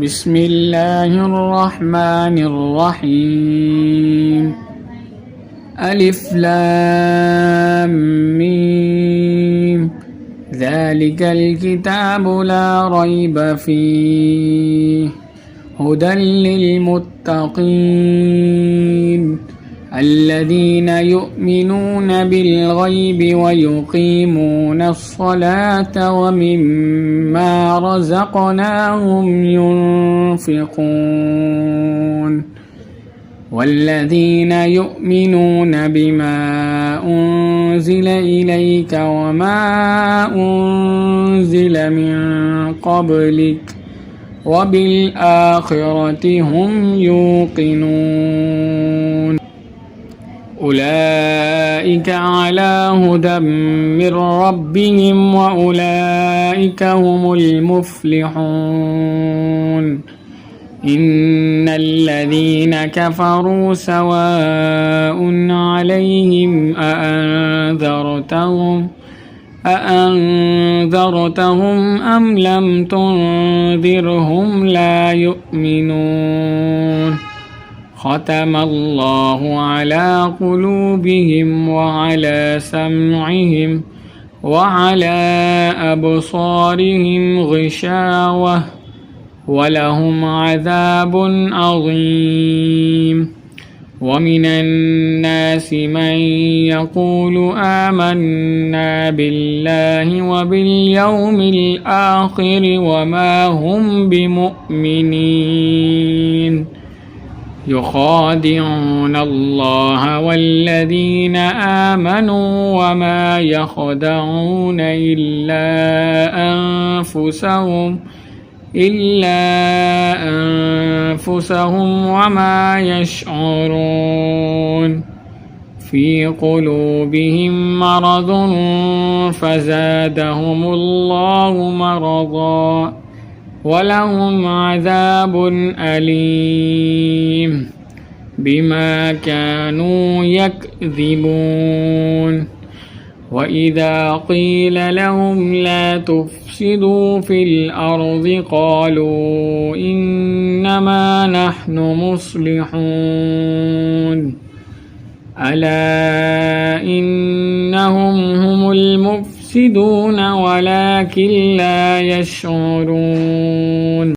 بسم الله الرحمن الرحيم. ألف لام ميم. ذلك الكتاب لا ريب فيه هدى للمتقين الذين يؤمنون بالغيب ويقيمون الصلاة ومما رزقناهم ينفقون والذين يؤمنون بما أنزل إليك وما أنزل من قبلك وبالآخرة هم يوقنون أولئك على هدى من ربهم وأولئك هم المفلحون إن الذين كفروا سواء عليهم أأنذرتهم أم لم تنذرهم لا يؤمنون ختم الله على قلوبهم وعلى سمعهم وعلى أبصارهم غشاوة ولهم عذاب عظيم ومن الناس من يقول آمنا بالله وباليوم الآخر وما هم بمؤمنين يخادعون الله والذين آمنوا وما يخدعون إلا أنفسهم وما يشعرون في قلوبهم مرض فزادهم الله مرضا ولهم عذاب أليم بما كانوا يكذبون وإذا قيل لهم لا تفسدوا في الأرض قالوا إنما نحن مصلحون ألا إنهم هم المفسدون ولكن لا يشعرون